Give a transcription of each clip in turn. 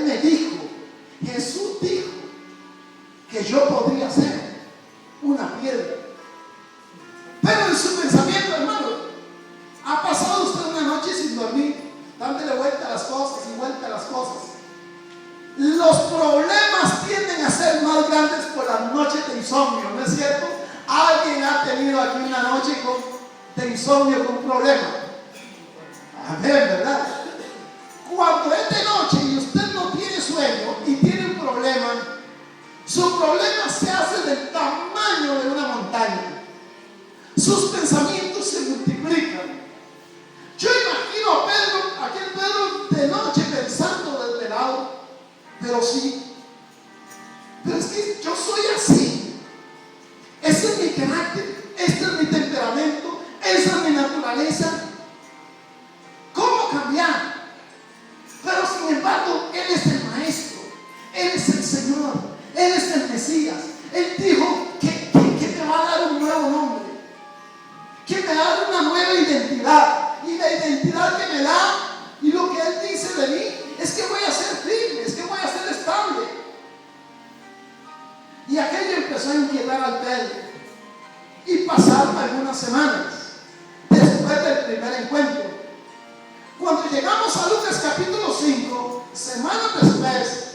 me dijo, Jesús dijo que yo podría ser una piedra. Pero en su pensamiento, hermano, ha pasado usted una noche sin dormir, dándole vuelta a las cosas y vuelta a las cosas. Los problemas tienden a ser más grandes por las noches de insomnio, ¿no es cierto? Alguien ha tenido aquí una noche de insomnio con un problema. Amén, ¿verdad? Cuando es de noche y usted no tiene sueño y tiene un problema, su problema se hace del tamaño de una montaña. Sus pensamientos se multiplican. Yo imagino a Pedro, aquel Pedro de noche pensando desvelado, pero sí. Pero es que yo soy así. Ese es mi carácter, este es mi temperamento, esa es mi naturaleza. ¿Cómo cambiar? Pero sin embargo, Él es el Maestro, Él es el Señor, Él es el Mesías. Él dijo que me va a dar un nuevo nombre, que me va a dar una nueva identidad. Y la identidad que me da y lo que Él dice de mí es que voy a ser firme, es que voy a ser estable. Y aquello empezó a inquietar al Pedro. Y pasaron algunas semanas después del primer encuentro. Cuando llegamos a Lucas capítulo 5, semanas después,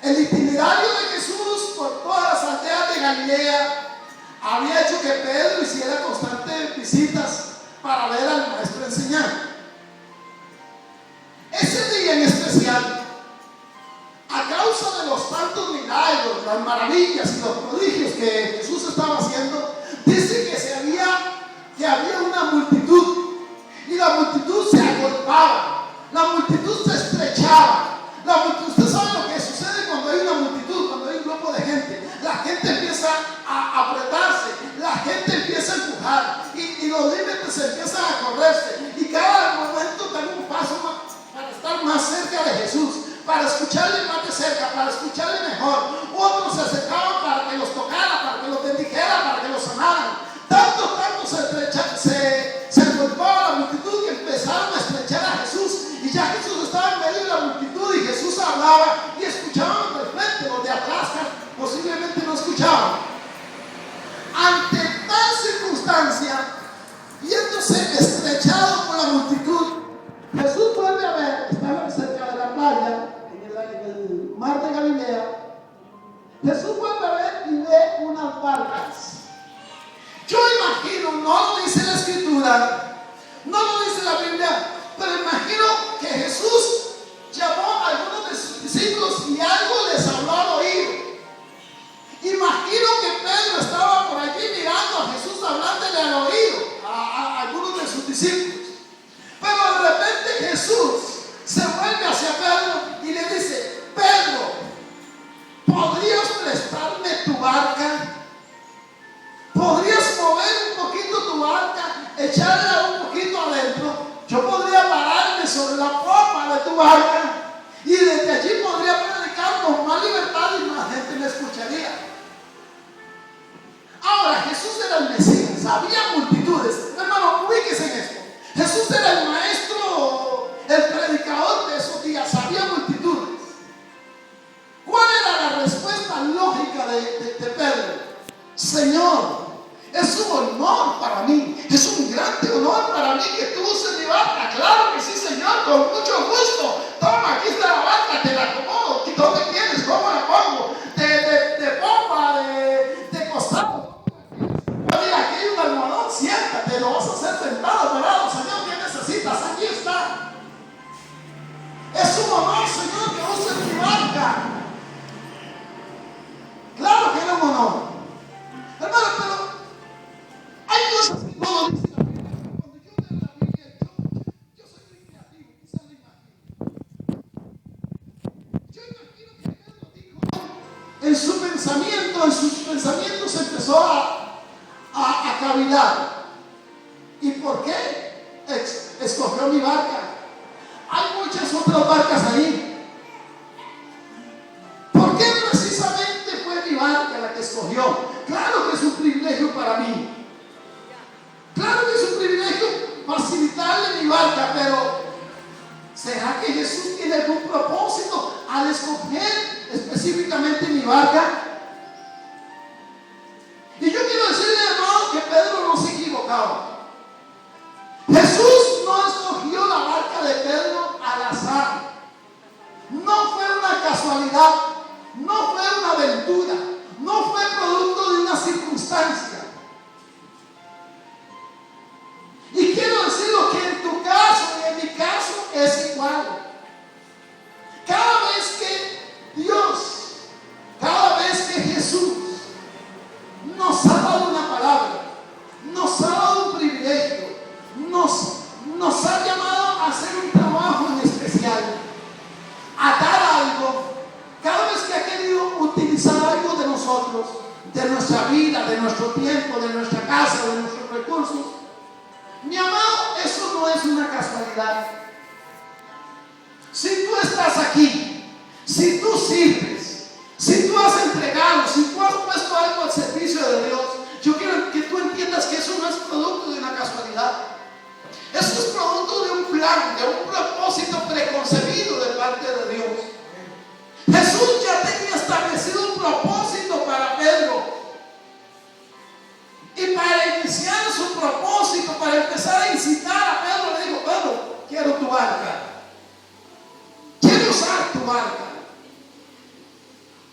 el itinerario de Jesús por todas las aldeas de Galilea había hecho que Pedro hiciera constantes visitas para ver al maestro enseñar. Ese día en especial, a causa de los tantos milagros, las maravillas y los prodigios que Jesús estaba haciendo, dice que había una multitud, y la multitud se agolpaba, la multitud se estrechaba. Usted sabe lo que sucede cuando hay una multitud, cuando hay un grupo de gente. La gente empieza a apretarse, la gente empieza a empujar, y los límites empiezan a correrse, y cada momento da un paso más para estar más cerca de Jesús, para escucharle más de cerca, para escucharle mejor. Otros se acercaban para que los tocara, para que los bendijera, para que los sanaran. Tanto se envolvaba la multitud que empezaron a estrechar a Jesús, y ya Jesús estaba en medio de la multitud y Jesús hablaba y escuchaban de frente, los de atrás posiblemente no escuchaban. Ante tal circunstancia, viéndose estrechado por la multitud, Jesús vuelve a ver, estaba cerca de la playa, en el mar de Galilea. Jesús vuelve a ver y ve unas barcas. Yo imagino, no lo dice la Escritura, no lo dice la Biblia, pero imagino que Jesús llamó a algunos de sus discípulos y algo les habló al oído. Imagino que Pedro estaba por allí mirando a Jesús, hablándole al oído a algunos de sus discípulos. Pero de repente Jesús se vuelve hacia Pedro y le dice: Pedro, ¿podrías prestarme tu barca? ¿Podrías mover un poquito tu barca, echarla un poquito adentro? Yo podría pararme sobre la popa de tu barca y desde allí podría predicar con más libertad y más gente me escucharía. Ahora, Jesús era el Mesías, había multitudes. Hermano, ubíquese en esto. Jesús era el maestro, el predicador de esos días, había multitudes. ¿Cuál era la respuesta lógica de Pedro? Señor, es un honor para mí, es un grande honor para mí que tú uses mi barca. Claro que sí, Señor, con mucho gusto. Toma, aquí está la barca, te la acomodo. ¿Dónde quieres? ¿Cómo la pongo? De popa, de costado. Mira, aquí hay un almohadón, siéntate, lo vas a hacer sentado, parado. Señor, ¿qué necesitas? Aquí está. Es un honor, Señor, que uses mi barca. Claro que era un honor. Hermano, pero hay cosas que no lo dice la Biblia. Cuando yo leo la Biblia, yo soy muy creativo, quizás lo imagino. Yo imagino que Pedro dijo, en sus pensamientos empezó a cavilar. ¿Y por qué escogió mi barca? Hay muchas otras barcas ahí. ¿Por qué precisamente fue mi barca la que escogió? Claro que es un privilegio para mí. Claro que es un privilegio facilitarle mi barca, pero ¿será que Jesús tiene algún propósito al escoger específicamente mi barca. Y yo quiero decirle, hermano, que Pedro no se equivocaba. Jesús no escogió la barca de Pedro al azar. No fue una casualidad, no fue una aventura, no fue producto de una circunstancia. Y quiero decirlo que en tu caso y en mi caso es igual. Cada vez que Dios, cada vez que Jesús nos ha dado una palabra, nos ha dado un privilegio, nos ha llamado a hacer un trabajo en especial, a dar algo, cada vez que ha querido utilizar algo de nosotros, de nuestra vida, de nuestro tiempo, de nuestra casa, de nuestros recursos, mi amado, eso no es una casualidad. Si tú estás aquí, si tú sirves, si tú has entregado, si tú has puesto algo al servicio de Dios, yo quiero que tú entiendas que eso no es producto de una casualidad. Eso es producto de un plan, de un propósito preconcebido de parte de Dios. Jesús ya tenía establecido un propósito para Pedro. Y para iniciar su propósito, para empezar a incitar a Pedro, le dijo: Pedro, quiero tu barca. Quiero usar tu barca.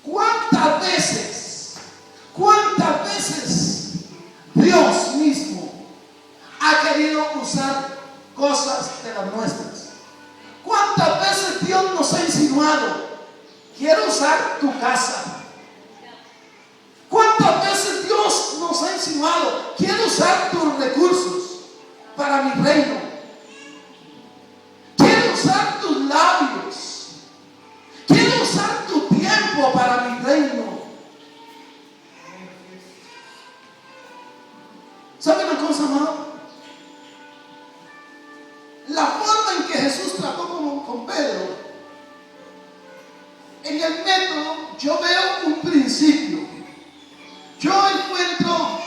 ¿Cuántas veces Dios mismo ha querido usar cosas de las nuestras? ¿Cuántas veces Dios nos ha insinuado: quiero usar tu casa? ¿Cuántas veces Dios nos ha insinuado: quiero usar tus recursos para mi reino? Quiero usar tus labios. Quiero usar tu tiempo para mi reino. ¿Sabe una cosa, amado? La forma en que Jesús trató con Pedro, en el método yo veo un principio. Yo encuentro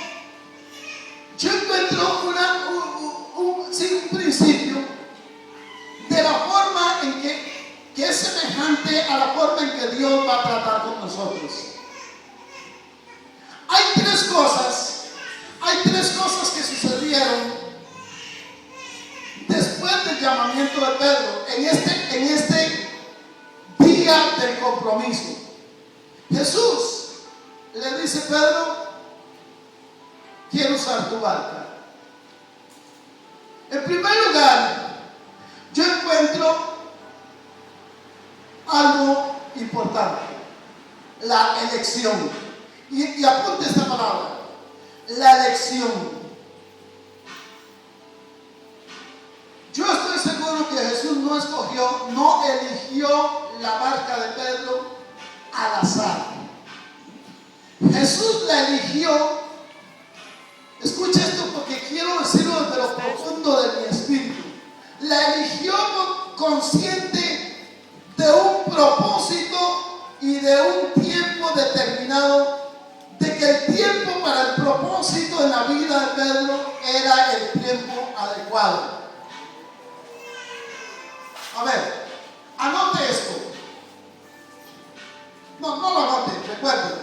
un principio de la forma en que es semejante a la forma en que Dios va a tratar con nosotros. Hay tres cosas que sucedieron después del llamamiento de Pedro en este día del compromiso. Jesús le dice: Pedro, quiero usar tu barca. En primer lugar, yo encuentro algo importante: la elección. Y apunte esta palabra: la elección. Yo estoy seguro que Jesús no eligió la barca de Pedro al azar. Jesús la eligió. Escucha esto porque quiero decirlo desde lo profundo de mi espíritu. La eligió consciente de un propósito y de un tiempo determinado, de que el tiempo para el propósito en la vida de Pedro era el tiempo adecuado. A ver, anote esto. No lo anote, recuerde.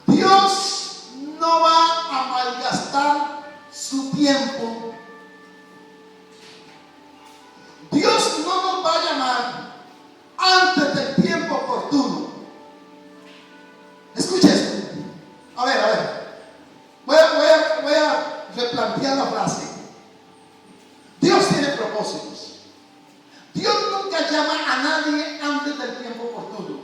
Dios no va a malgastar su tiempo. Dios no nos va a llamar antes del tiempo oportuno. Escuche esto. A ver. Voy a replantear la frase. Dios tiene propósitos. Dios nunca llama a nadie antes del tiempo oportuno.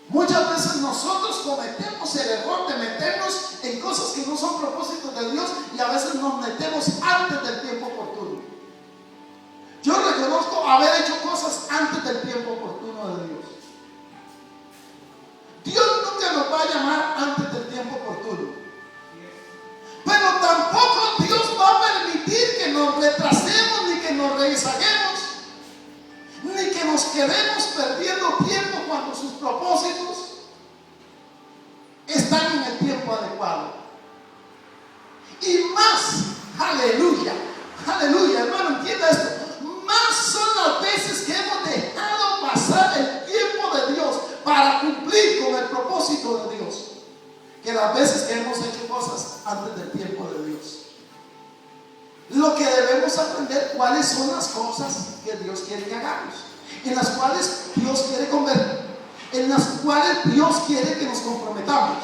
Muchas veces nosotros cometemos el error de meternos en cosas que no son propósitos de Dios, y a veces nos metemos antes del tiempo oportuno. Yo reconozco haber hecho cosas antes del tiempo oportuno de Dios. Dios nunca nos va a llamar antes del tiempo oportuno. Pero tampoco Dios va a permitir que nos retrasemos, ni que nos rezaguemos, ni que nos quedemos perdiendo tiempo cuando sus propósitos están en el tiempo adecuado. Y más, aleluya, hermano, entienda esto, más son las veces propósito de Dios que las veces que hemos hecho cosas antes del tiempo de Dios. Lo que debemos aprender, cuáles son las cosas que Dios quiere que hagamos, en las cuales Dios quiere convertir, en las cuales Dios quiere que nos comprometamos.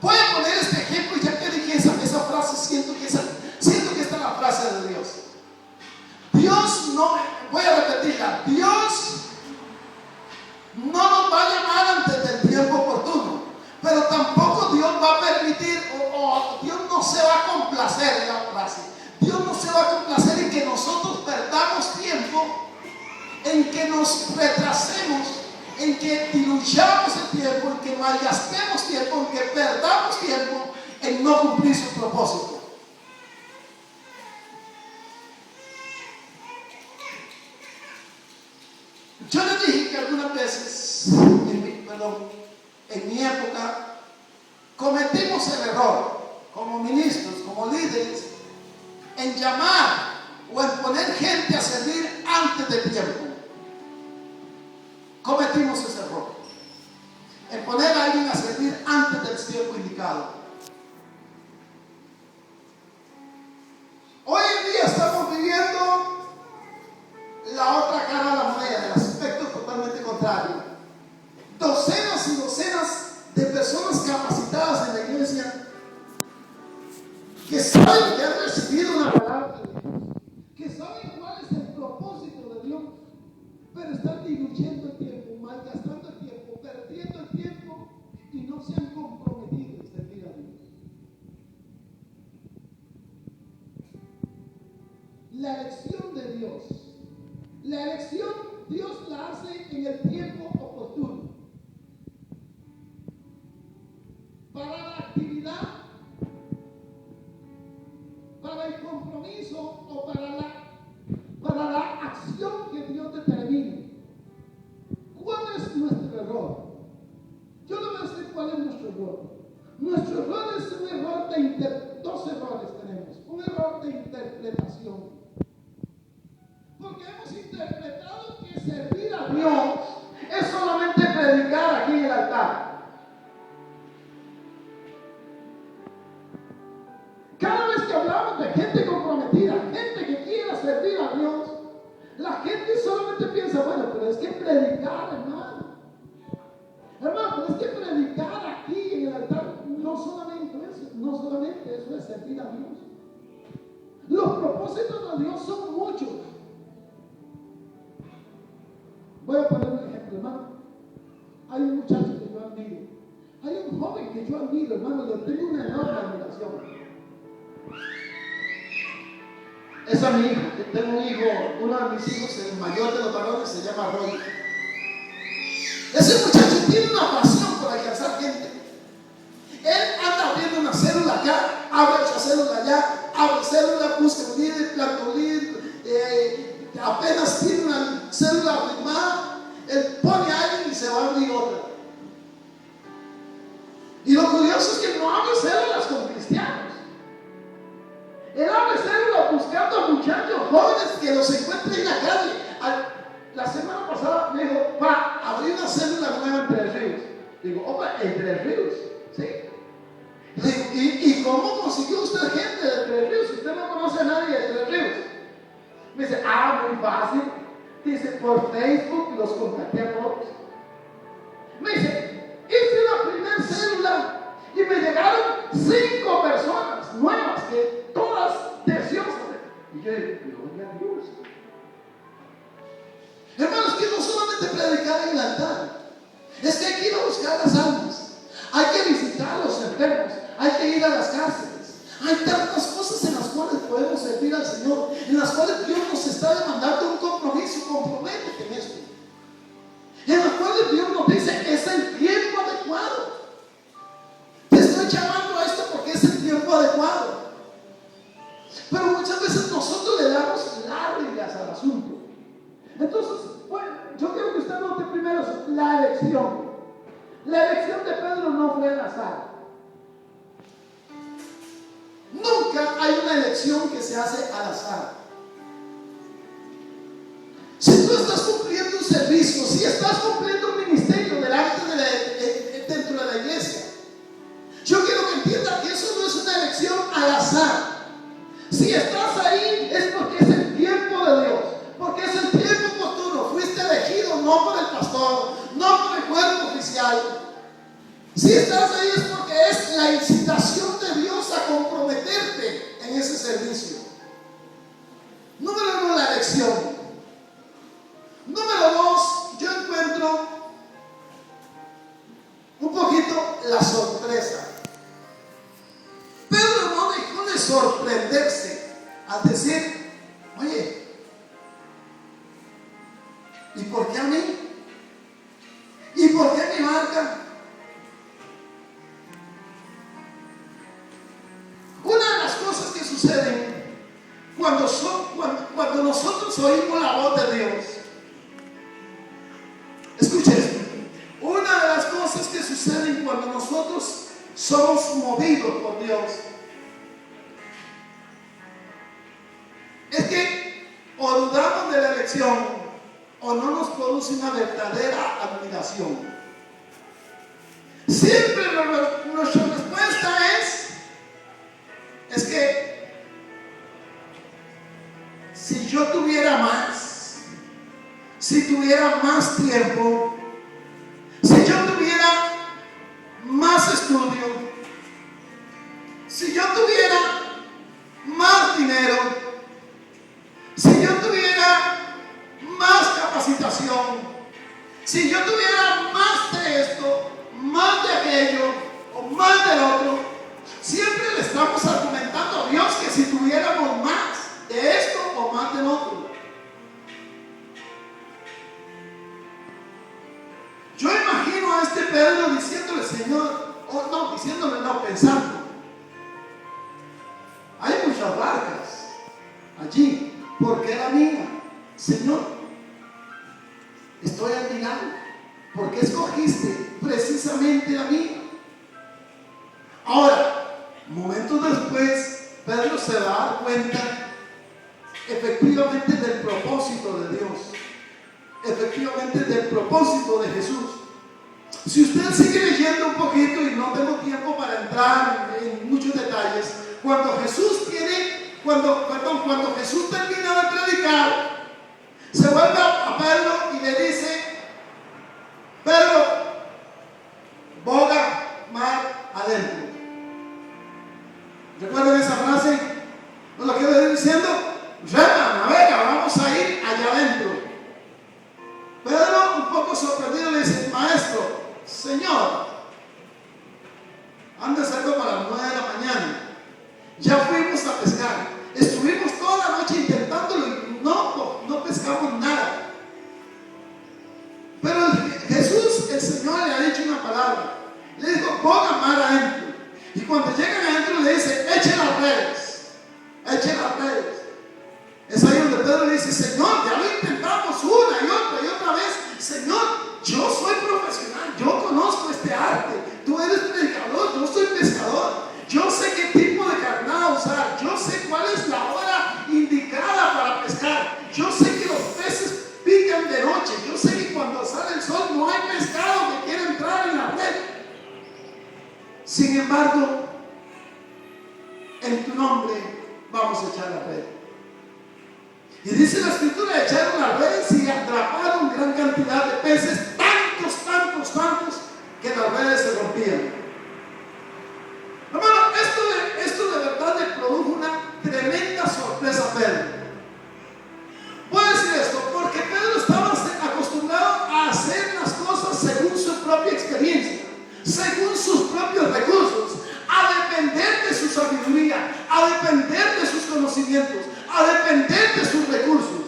Voy a poner este ejemplo, ya que dije esa frase, siento que esta es la frase de Dios. Dios no, voy a repetirla, Dios no nos va a llamar antes del tiempo oportuno, pero tampoco Dios va a permitir, o Dios no se va a complacer en la frase. Dios no se va a complacer en que nosotros perdamos tiempo, en que nos retrasemos, en que diluyamos el tiempo, en que malgastemos tiempo, en que perdamos tiempo en no cumplir su propósito. Yo les dije que algunas veces, en mi época, cometimos el error, como ministros, como líderes, en llamar o en poner gente a servir antes del tiempo. Cometimos ese error, en poner a alguien a servir antes del tiempo indicado. Hoy en día estamos viviendo la otra cara de la moneda, el aspecto totalmente contrario. Docenas y docenas de personas capacitadas en la iglesia que saben que han recibido una palabra de Dios, que saben cuál es el propósito de Dios, pero están diluyendo el tiempo, malgastando el tiempo, perdiendo el tiempo y no se han comprometido en servir a Dios. La elección de Dios, la elección Dios la hace en el tiempo oportuno. Para la actividad, para el compromiso o para la acción que Dios determine. ¿Cuál es nuestro error? Yo le voy a decir cuál es nuestro error. Nuestro error es un error dos errores tenemos. Un error de interpretación. Porque hemos interpretado que servir a Dios es solamente predicar aquí en el altar. Cada vez que hablamos de gente comprometida, gente que quiera servir a Dios, la gente solamente piensa, bueno, pero es que predicar, hermano. Hermano, pero es que predicar aquí en el altar no solamente eso es servir a Dios. Los propósitos de Dios son muchos. Voy a poner un ejemplo, hermano. Hay un muchacho que yo admiro. Hay un joven que yo admiro, hermano. Le tengo una enorme admiración. Ese es mi hijo. Tengo un hijo, uno de mis hijos, el mayor de los varones, se llama Roy. Ese muchacho tiene una pasión por alcanzar gente. Él anda abriendo una célula acá, abre otra célula allá, abre célula, busca un líder, planta un líder, apenas tiene una célula firmada, él pone a alguien y se va a abrir otra. Y lo curioso es que no abre células con cristianos. Él abre células buscando a muchachos jóvenes que los encuentren en la calle. La semana pasada me dijo, abrí una célula nueva en Tres Ríos. Digo, opa, en Tres Ríos, ¿sí? Digo, ¿y cómo consiguió usted gente de Tres Ríos si usted no conoce a nadie de Tres Ríos? Me dice, muy fácil. Dice, por Facebook los contacté a todos. Me dice, hice la primera célula y me llegaron 5 personas nuevas que todas deseosas. Y yo digo, gloria a Dios. Hermanos, que no solamente predicar en el altar, es que hay que ir a buscar las almas, hay que visitar a los enfermos, hay que ir a las cárceles. Hay tantas cosas en las cuales podemos servir al Señor, en las cuales Dios nos está demandando un compromiso. Comprométete en esto. En las cuales Dios nos dice, es el tiempo adecuado. Te estoy llamando a esto porque es el tiempo adecuado. Pero muchas veces nosotros le damos largas al asunto. Entonces, bueno, yo quiero que usted note primero la elección. La elección de Pedro no fue al azar. Nunca hay una elección que se hace al azar. Si tú estás cumpliendo un servicio, si estás cumpliendo un ministerio delante dentro Si estás ahí es porque es el tiempo de Dios, porque es el tiempo oportuno. Fuiste elegido no por el pastor, no por el cuerpo oficial. Si estás ahí es porque es la incitación de Dios a comprometerte en ese servicio. Número 1, la elección. Número 2, yo encuentro un poquito la sorpresa. Pedro no dejó de sorprenderse al decir: oye, ¿y por qué a mí? ¿Y por qué mi barca? Una de las cosas que suceden cuando nosotros oímos la voz de Dios, escuchen esto, una de las cosas que suceden cuando nosotros somos movidos por Dios es que o dudamos de la elección o no nos produce una verdadera admiración. Siempre nuestra respuesta es que si yo tuviera más, si tuviera más tiempo, si yo tuviera más estudio, si yo tuviera más dinero, si yo tuviera más capacitación, si yo tuviera más de esto, más de aquello o más del otro, siempre le estamos argumentando a Dios que si tuviéramos más de esto o más del otro. Yo imagino a este Pedro diciéndole: Señor, pensando, hay muchas barcas allí, ¿por qué la mía? Señor, estoy admirado, ¿por qué escogiste precisamente la mía? Ahora, momentos después, Pedro se va a dar cuenta efectivamente del propósito de Dios, efectivamente del propósito de Jesús. Si usted sigue leyendo un poquito, y no tengo tiempo para entrar en muchos detalles, cuando Jesús termina de predicar, se vuelve a Pedro y le dice: Pedro, boga mar adentro. ¿Recuerdan esa frase? ¿No lo quiero ir diciendo? Rema, navega, vamos a ir allá adentro. Pedro, un poco sorprendido, le dice: Maestro, Señor, anda cerca para las 9 de la mañana. Ya fuimos a pescar. Estuvimos toda la noche intentándolo y no pescamos nada. Pero Jesús, el Señor, le ha dicho una palabra. Le dijo: ponga mar adentro. Y cuando llegan adentro le dice: echen las redes. Echen las redes. Es ahí donde Pedro le dice: Señor, ya lo intentamos una y otra vez. Señor, yo soy profesional, yo conozco este arte. Tú eres predicador, yo soy pescador. Yo sé qué tipo de carnada usar. Yo sé cuál es la hora indicada para pescar. Yo sé que los peces pican de noche. Yo sé que cuando sale el sol no hay pescado que quiera entrar en la red. Sin embargo, en tu nombre vamos a echar la red. Y dice la escritura: echaron las redes y atraparon gran cantidad de peces, tantos, que las redes se rompían. Hermano, esto de verdad le produjo una tremenda sorpresa a Pedro. Voy a decir esto porque Pedro estaba acostumbrado a hacer las cosas según su propia experiencia, según sus propios recursos, a depender de su sabiduría, a depender de sus conocimientos, a depender de sus recursos.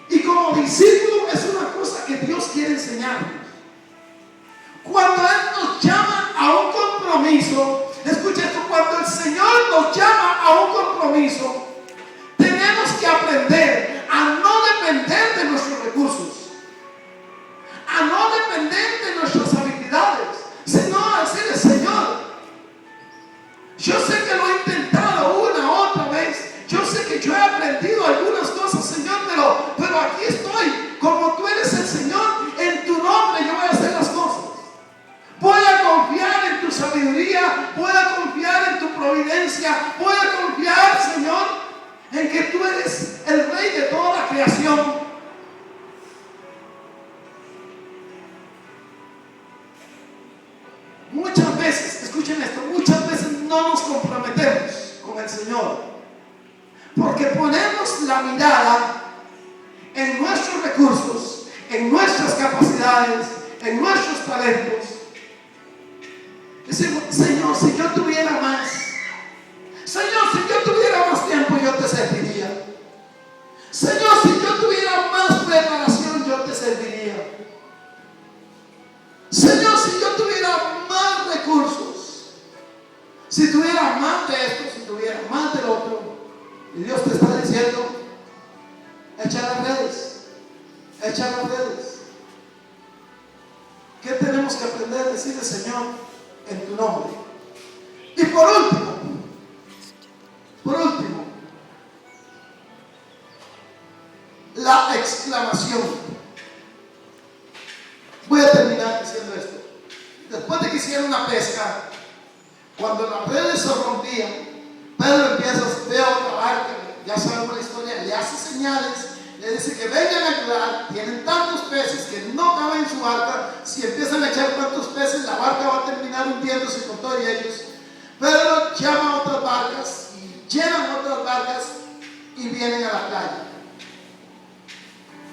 Y como discípulo es una cosa que Dios quiere enseñarnos. Cuando Él nos llama a un compromiso, escucha esto, cuando el Señor nos llama a un compromiso, tenemos que aprender a no depender de nuestros recursos, a no depender de nuestras habilidades, sino a decirle: Señor, yo sé que lo he intentado una otra vez, yo sé que yo he aprendido algunas cosas, Señor, pero aquí estoy, como tú eres el Señor, en tu nombre yo voy a hacer las cosas. Voy a confiar en tu sabiduría, voy a confiar en tu providencia, voy a confiar en que tú eres el rey de toda la creación. Muchas veces, escuchen esto, muchas veces no nos comprometemos con el Señor porque ponemos la mirada en nuestros recursos, en nuestras capacidades, en nuestros talentos. Decimos: Señor, si yo tuviera más, Señor, si yo tuviera más tiempo, yo te serviría. Señor, si yo tuviera más preparación, yo te serviría. Señor, si yo tuviera más recursos, si tuviera más de esto, si tuviera más del otro. Y Dios te está diciendo: echa las redes, echa las redes. ¿Qué tenemos que aprender a decirle: Señor, en tu nombre? Y por último, la exclamación. Voy a terminar diciendo esto. Después de que hicieron una pesca, cuando las redes se rompían, Pedro empieza a ver otra barca, ya sabemos la historia, le hace señales, le dice que vengan a ayudar. Tienen tantos peces que no caben en su barca. Si empiezan a echar tantos peces, la barca va a terminar hundiéndose con todos ellos. Pedro llama a otras barcas y llenan otras barcas y vienen a la playa.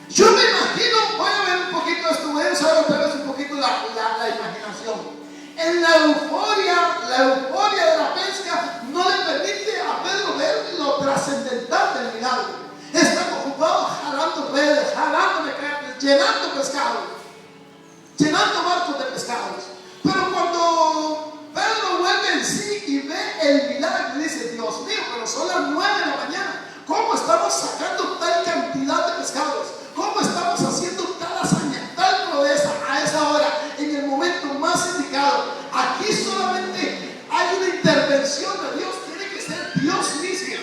Yo me imagino, voy a ver un poquito esto, voy a usar otra vez un poquito la imaginación. En la euforia de la pesca no le permite a Pedro ver lo trascendental del milagro. Están ocupados jalando redes, jalando mecates, llenando pescados, llenando barcos de pescados. Pero cuando Pedro vuelve en sí y ve el milagro, dice: Dios mío, pero son las 9 de la mañana. ¿Cómo estamos sacando tal cantidad de pescados? ¿Cómo estamos haciendo tal hazaña, tal proeza a esa hora, en el momento más indicado? Aquí solamente hay una intervención de Dios, tiene que ser Dios mismo.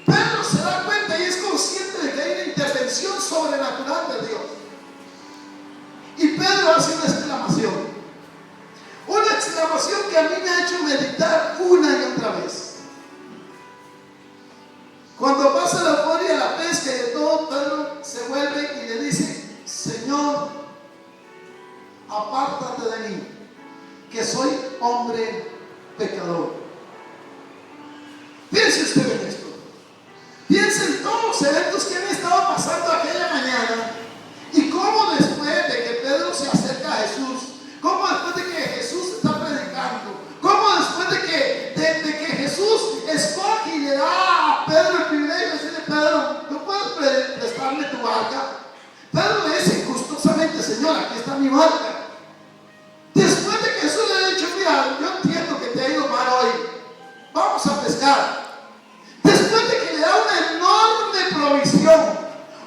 Pedro se da cuenta y es consciente de que hay una intervención sobrenatural de Dios. Y Pedro hace una exclamación que a mí me ha hecho meditar una y otra vez. Cuando pasa la euforia de la pesca y de todo, Pedro se vuelve y le dice: Señor, apártate de mí, que soy hombre pecador. Piense usted en esto. Piense en todos los eventos que han estado pasando aquella mañana y cómo después de que Pedro se acerca a Jesús, cómo después de que Jesús está predicando, cómo después de que Jesús escoge y le da a Pedro el privilegio de decirle: Pedro, ¿no puedes prestarme tu barca? Pedro le dice gustosamente: Señor, aquí está mi barca. Después de que Jesús le ha dicho: mira, yo entiendo que te ha ido mal hoy, vamos a pescar. Después de que le da una enorme provisión,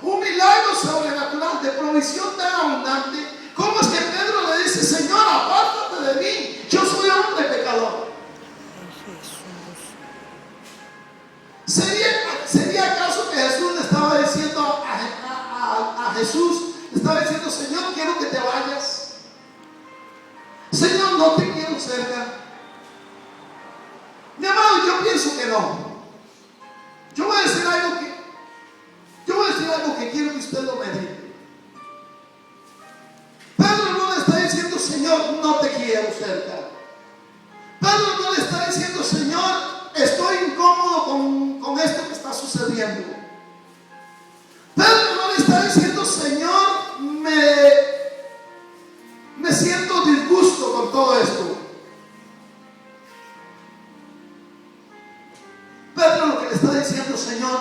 un milagro sobrenatural de provisión tan abundante, ¿cómo es que Pedro le dice: Señor, apártate de mí, yo soy hombre pecador? ¿Sería acaso que Jesús le estaba diciendo a Jesús, le estaba diciendo: Señor, quiero que te vayas? Señor, no te quiero cerca. Mi amado, yo pienso que no. Yo voy a decir algo que quiero que usted lo medite. Pedro no le está diciendo: Señor, no te quiero cerca. Pedro no le está diciendo: Señor, estoy incómodo con esto que está sucediendo. Pedro no le está diciendo: Señor, me siento disgusto con todo esto. Pedro lo que le está diciendo: Señor,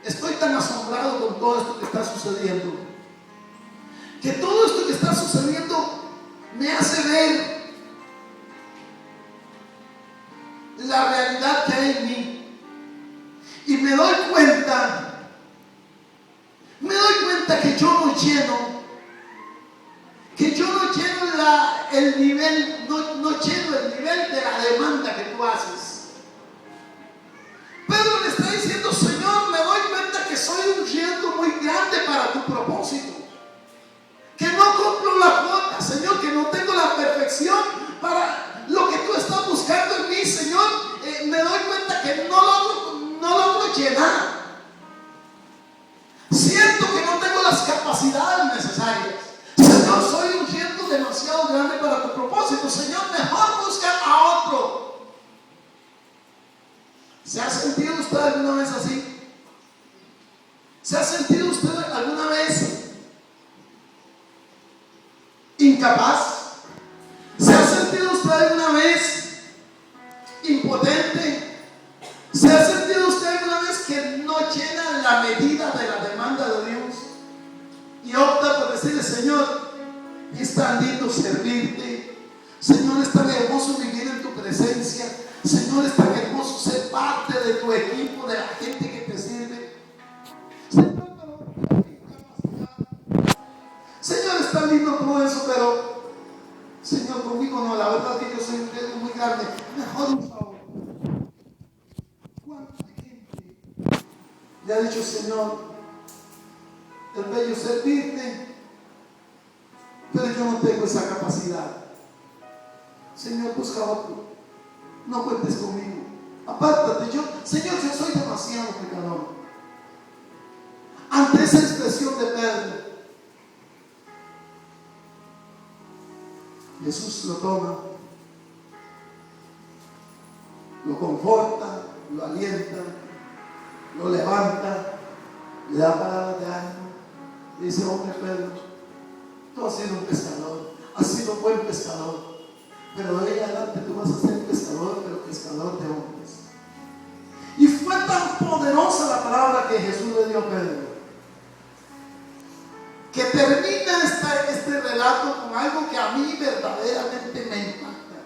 estoy tan asombrado con todo esto que está sucediendo, que todo esto que está sucediendo me hace ver la realidad que hay en mí. Y me doy cuenta que yo no lleno el nivel, no lleno el nivel de la demanda que tú haces. Pedro le está diciendo: Señor, me doy cuenta que soy un riesgo muy grande para tu propósito, que no cumplo la cuota, Señor, que no tengo la perfección para lo que tú estás buscando en mí, Señor. Me doy cuenta llenar. Siento que no tengo las capacidades necesarias. Señor, soy un riesgo demasiado grande para tu propósito. Señor, mejor busca a otro. ¿Se ha sentido usted alguna vez así? ¿Se ha sentido usted alguna vez incapaz? ¿Se ha sentido usted alguna vez impotente? ¿Se ha sentido usted alguna vez que no llena la medida de la demanda de Dios? Y opta por decirle: Señor, es tan lindo servirte. Señor, es tan hermoso vivir en tu presencia. Señor, es tan hermoso ser parte de tu equipo, de la gente que te sirve. Señor, pero incapacidad. Señor, es tan lindo todo eso, pero Señor, conmigo no. La verdad es que yo soy un riesgo muy grande. Mejor un favor. ¿Cuánta gente le ha dicho: Señor, es bello servirte, pero yo no tengo esa capacidad? Señor, busca otro. No cuentes conmigo. Apártate. Señor, yo soy demasiado pecador. Ante esa expresión de Pedro, Jesús lo toma, lo conforta, lo alienta, lo levanta, le da palabras de ánimo. Le dice: hombre Pedro, tú has sido un pescador, has sido un buen pescador, pero de ahí adelante tú vas a ser pescador, pero pescador de hombres. Y fue tan poderosa la palabra que Jesús le dio a Pedro, que termina este relato con algo que a mí verdaderamente me impacta.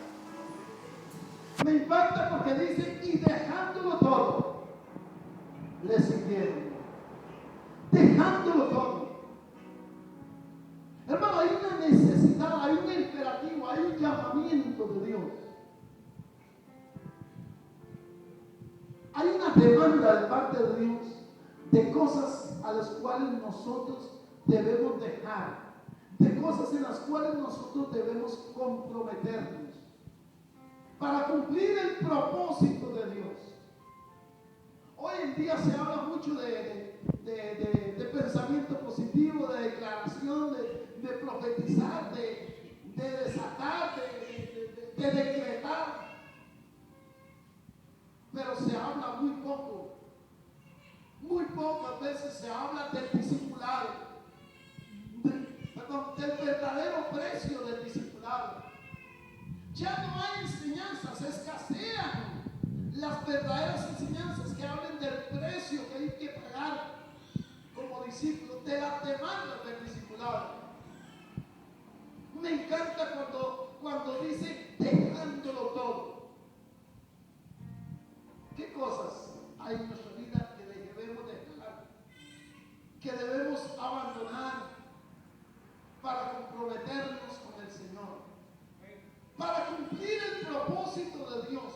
Me impacta porque dice: y dejándolo todo, le siguieron. Dejándolo todo. Hermano, hay una necesidad, hay un imperativo, hay un llamamiento de Dios. Hay una demanda de parte de Dios de cosas a las cuales nosotros debemos dejar, de cosas en las cuales nosotros debemos comprometernos para cumplir el propósito de Dios. Hoy en día se habla mucho de pensamiento positivo, de declaración, de profetizar, de desatar, de decretar. Pero se habla muy poco. Muy pocas veces se habla del discipulado, del verdadero precio del discipulado. Ya no hay enseñanzas, escasean las verdaderas enseñanzas que hablen del precio que hay que pagar como discípulos, de las demandas del discipulado. Me encanta cuando dice: dejándolo todo. ¿Qué cosas hay en nuestra vida que debemos dejar, que debemos abandonar para comprometernos con el Señor, para cumplir el propósito de Dios,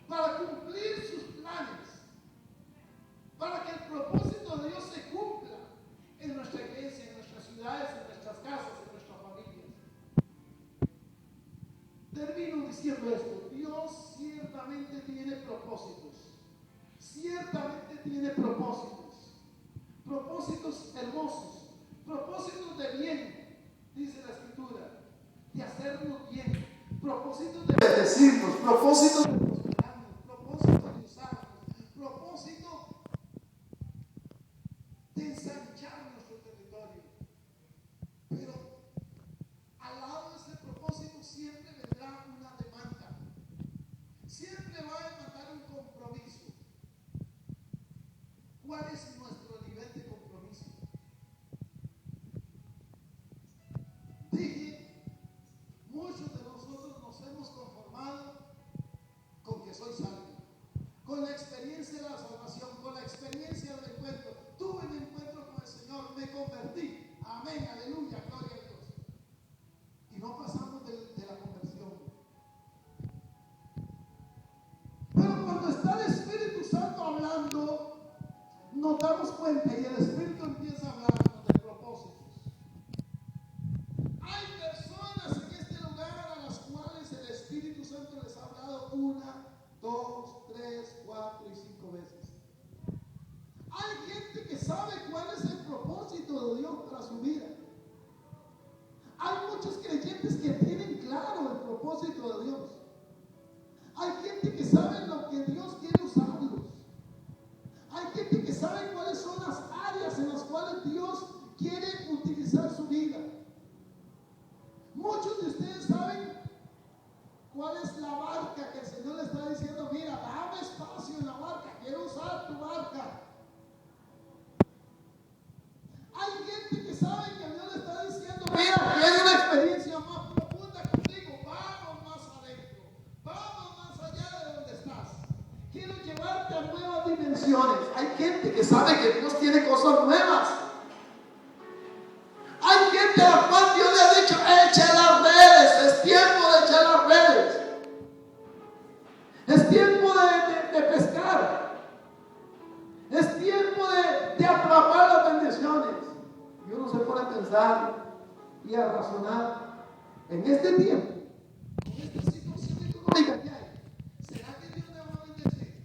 para cumplir sus planes, para que el propósito de Dios se cumpla en nuestra iglesia, en nuestras ciudades, en nuestras casas, en nuestras familias? Termino diciendo esto: Dios ciertamente tiene propósitos, ciertamente tiene propósitos, propósitos hermosos, propósitos de bien, dice la Escritura, de hacernos bien, propósitos de bendecirnos, propósitos de prosperarnos, propósitos de usarnos, propósitos de ensanchar nuestro territorio. Pero al lado de ese propósito siempre vendrá una demanda, siempre va a demandar un compromiso. ¿Cuál es nuestro nivel de compromiso? Dije, muchos de nosotros nos hemos conformado con que soy salvo, con la experiencia de la salvación, con la experiencia del encuentro. Tuve un encuentro con el Señor, me convertí. Amén, aleluya, gloria a Dios. Y no pasamos de la conversión. Pero cuando está el Espíritu Santo hablando, nos damos cuenta y el Espíritu empieza a hablarnos de propósitos. Hay personas en este lugar a las cuales el Espíritu Santo les ha hablado 1, 2, 3, 4 y 5 veces. Hay gente que sabe cuál es el propósito de Dios para su vida. Hay muchos creyentes que tienen claro el propósito de Dios. Hay gente que sabe lo que Dios quiere usarlos. Hay gente que sabe cuáles son las áreas en las cuales Dios quiere utilizar su vida. Muchos de ustedes saben cuál es la barca que el Señor le está diciendo: mira, dame espacio en la barca, quiero usar tu barca. Hay gente que sabe que Dios le está diciendo: mira, quiero una experiencia más profunda contigo, vamos más adentro, vamos más allá de donde estás. Quiero llevarte a nuevas dimensiones. Hay gente que sabe que Dios tiene cosas nuevas. Hay gente a la cual Dios le ha dicho: echa las redes, es tiempo de echar las redes. Es tiempo de pescar. Es tiempo de atrapar las bendiciones. Y uno se pone a pensar y a razonar en este tiempo, en esta situación económica que hay. ¿Será que Dios me va a bendecir?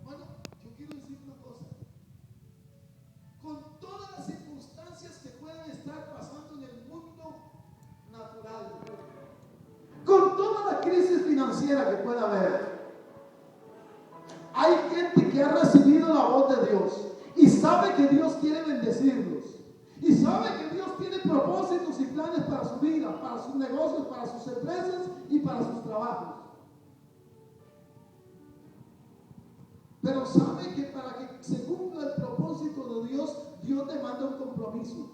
Hermano, yo quiero decir una cosa. Con todas las circunstancias que pueden estar pasando en el mundo natural, con toda la crisis financiera que pueda haber, hay gente que ha recibido la voz de Dios y sabe que Dios quiere bendecirlos, y sabe que Dios tiene propósitos y planes para su vida, para sus negocios, para sus empresas y para sus trabajos. Pero sabe que para que se cumpla el propósito de Dios, Dios demanda un compromiso.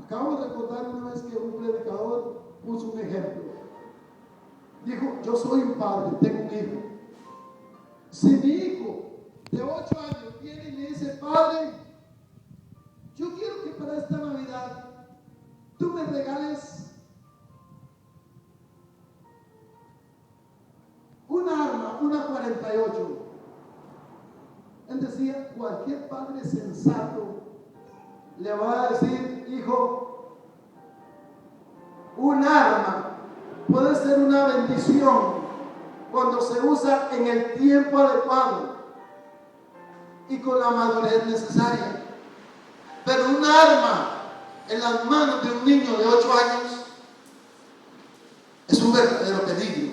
Acabo de recordar una vez que un predicador puso un ejemplo. Dijo: yo soy un padre, tengo un hijo. Si mi hijo de 8 años viene y me dice: padre, yo quiero que para esta Navidad tú me regales una arma, una 48. Él decía: cualquier padre sensato le va a decir: hijo, un arma puede ser una bendición cuando se usa en el tiempo adecuado y con la madurez necesaria. Pero un arma en las manos de un niño de 8 años es un verdadero peligro.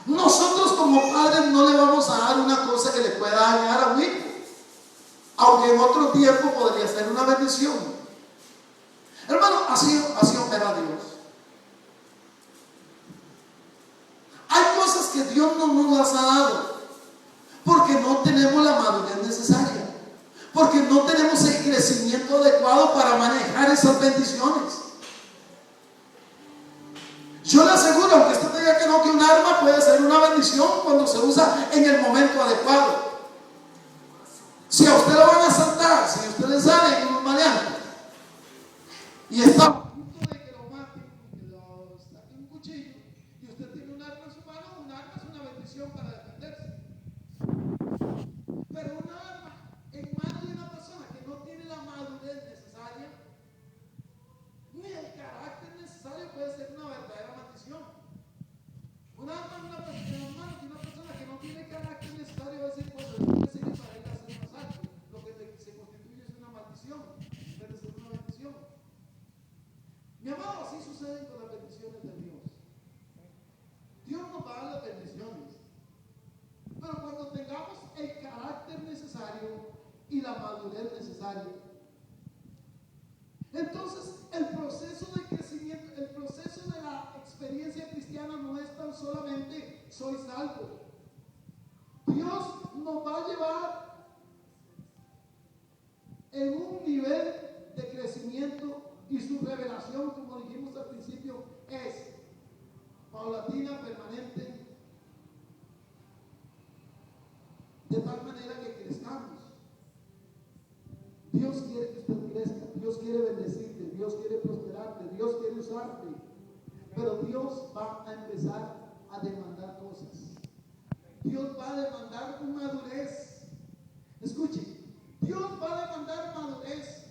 Nosotros como padres no le vamos a dar una cosa que le pueda dañar a un hijo, aunque en otro tiempo podría ser una bendición. Hermano, así opera Dios. Hay cosas que Dios no nos las ha dado porque no tenemos la madurez necesaria, porque no tenemos el crecimiento adecuado para manejar esas bendiciones. Yo le aseguro, aunque usted diga que no, que un arma puede ser una bendición cuando se usa en el momento adecuado. Si a usted lo van a asaltar, si usted le sale en un maleante y está a punto de que lo maten, que lo saquen un cuchillo, y usted tiene un arma en su mano, un arma es una bendición para defenderse. Pero un arma en manos de una persona que no tiene la madurez necesaria, ni el carácter necesario, puede ser una verdadera maldición. Un arma en manos de una persona que no tiene carácter necesario va a decir: pues esto me sirve para ir a hacer más alto. Lo que se constituye es una maldición en vez de ser una bendición. Mi amado, así sucede con las bendiciones de Dios. Dios nos va a dar las bendiciones, pero cuando tengamos el carácter necesario y la madurez necesaria. Entonces, el proceso de crecimiento, el proceso de la experiencia cristiana no es tan solamente soy salvo. Dios nos va a llevar en un nivel de crecimiento, y su revelación, como dijimos al principio, es paulatina, permanente, de tal manera que crezcamos. Dios quiere que usted crezca, Dios quiere bendecirte, Dios quiere prosperarte, Dios quiere usarte, pero Dios va a empezar a demandar cosas. Dios va a demandar madurez. Escuche, Dios va a demandar madurez.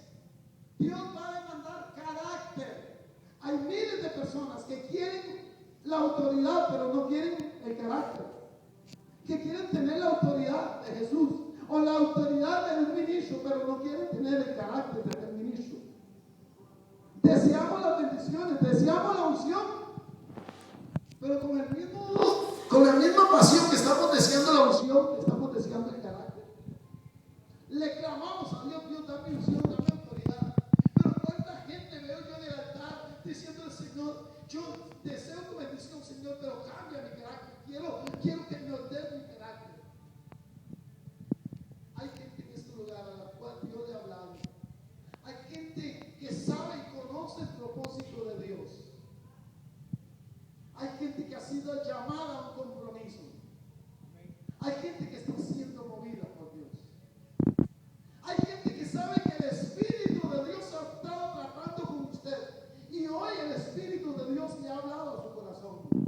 Dios va a demandar carácter. Hay miles de personas que quieren la autoridad, pero no quieren el carácter. Que quieren tener la autoridad de Jesús o la autoridad de un ministro, pero no quieren tener el carácter del ministro. Deseamos las bendiciones, deseamos la unción, pero con la misma pasión que estamos deseando la unción, estamos deseando el carácter. Le clamamos a Dios, Dios, dame unción, dame autoridad. Pero cuánta gente veo yo en el altar diciendo al Señor, yo deseo tu bendición, Señor, pero cambia mi carácter. Quiero que me ordene mi carácter. Hay gente en este lugar a la cual Dios le ha hablado. Hay gente que sabe y conoce el propósito de Dios. Hay gente que ha sido llamada a un compromiso. Hay gente que está siendo movida por Dios. Hay gente que sabe que el Espíritu de Dios ha estado tratando con usted. Y hoy el Espíritu de Dios le ha hablado a su corazón.